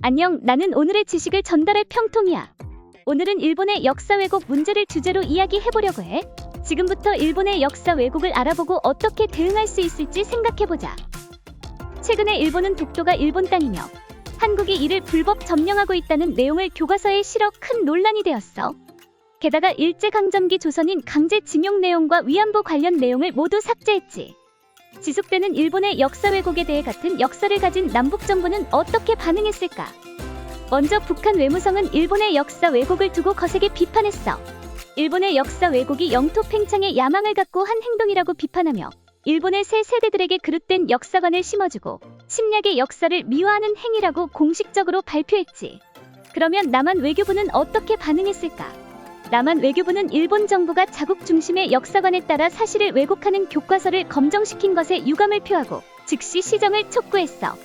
안녕, 나는 오늘의 지식을 전달할 평통이야. 오늘은 일본의 역사 왜곡 문제를 주제로 이야기해보려고 해. 지금부터 일본의 역사 왜곡을 알아보고 어떻게 대응할 수 있을지 생각해보자. 최근에 일본은 독도가 일본 땅이며 한국이 이를 불법 점령하고 있다는 내용을 교과서에 실어 큰 논란이 되었어. 게다가 일제강점기 조선인 강제징용 내용과 위안부 관련 내용을 모두 삭제했지. 지속되는 일본의 역사 왜곡에 대해 같은 역사를 가진 남북정부는 어떻게 반응했을까? 먼저 북한 외무성은 일본의 역사 왜곡을 두고 거세게 비판했어. 일본의 역사 왜곡이 영토 팽창에 야망을 갖고 한 행동이라고 비판하며 일본의 새 세대들에게 그릇된 역사관을 심어주고 침략의 역사를 미화하는 행위라고 공식적으로 발표했지. 그러면 남한 외교부는 어떻게 반응했을까? 남한 외교부는 일본 정부가 자국 중심의 역사관에 따라 사실을 왜곡하는 교과서를 검정시킨 것에 유감을 표하고 즉시 시정을 촉구했어.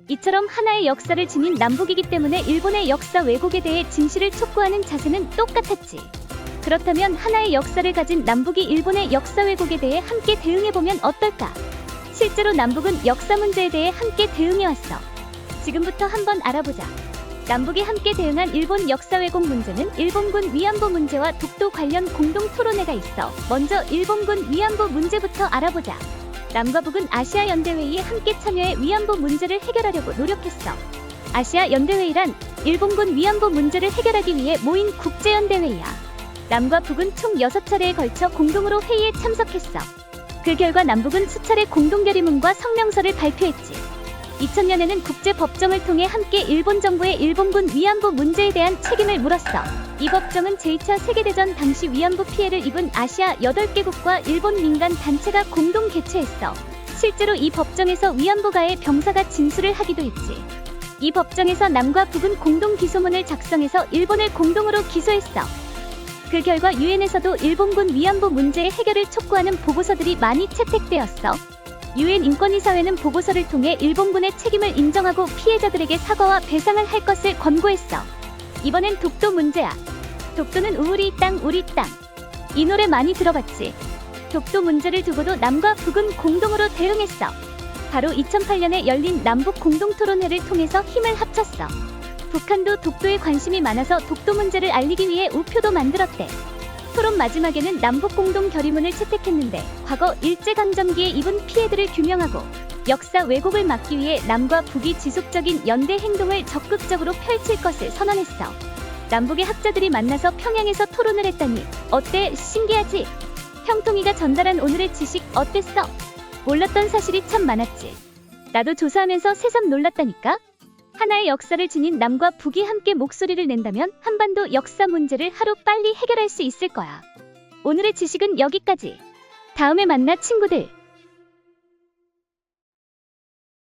이처럼 하나의 역사를 지닌 남북이기 때문에 일본의 역사 왜곡에 대해 진실을 촉구하는 자세는 똑같았지. 그렇다면 하나의 역사를 가진 남북이 일본의 역사 왜곡에 대해 함께 대응해보면 어떨까? 실제로 남북은 역사 문제에 대해 함께 대응해왔어. 지금부터 한번 알아보자. 남북이 함께 대응한 일본 역사 왜곡 문제는 일본군 위안부 문제와 독도 관련 공동 토론회가 있어. 먼저 일본군 위안부 문제부터 알아보자. 남과 북은 아시아 연대회의에 함께 참여해 위안부 문제를 해결하려고 노력했어. 아시아 연대회의란 일본군 위안부 문제를 해결하기 위해 모인 국제연대회의야. 남과 북은 총 6차례에 걸쳐 공동으로 회의에 참석했어. 그 결과 남북은 수차례 공동 결의문과 성명서를 발표했지. 2000년에는 국제법정을 통해 함께 일본 정부의 일본군 위안부 문제에 대한 책임을 물었어. 이 법정은 제2차 세계대전 당시 위안부 피해를 입은 아시아 8개국과 일본 민간 단체가 공동 개최했어. 실제로 이 법정에서 위안부가의 병사가 진술을 하기도 했지. 이 법정에서 남과 북은 공동 기소문을 작성해서 일본을 공동으로 기소했어. 그 결과 유엔에서도 일본군 위안부 문제의 해결을 촉구하는 보고서들이 많이 채택되었어. 유엔 인권이사회는 보고서를 통해 일본군의 책임을 인정하고 피해자들에게 사과와 배상을 할 것을 권고했어. 이번엔 독도 문제야. 독도는 우리 땅 우리 땅. 이 노래 많이 들어봤지? 독도 문제를 두고도 남과 북은 공동으로 대응했어. 바로 2008년에 열린 남북 공동토론회를 통해서 힘을 합쳤어. 북한도 독도에 관심이 많아서 독도 문제를 알리기 위해 우표도 만들었대. 토론 마지막에는 남북 공동 결의문을 채택했는데 과거 일제강점기에 입은 피해들을 규명하고 역사 왜곡을 막기 위해 남과 북이 지속적인 연대 행동을 적극적으로 펼칠 것을 선언했어. 남북의 학자들이 만나서 평양에서 토론을 했다니 어때? 신기하지? 평통이가 전달한 오늘의 지식 어땠어? 몰랐던 사실이 참 많았지. 나도 조사하면서 새삼 놀랐다니까? 하나의 역사를 지닌 남과 북이 함께 목소리를 낸다면 한반도 역사 문제를 하루 빨리 해결할 수 있을 거야. 오늘의 지식은 여기까지. 다음에 만나 친구들.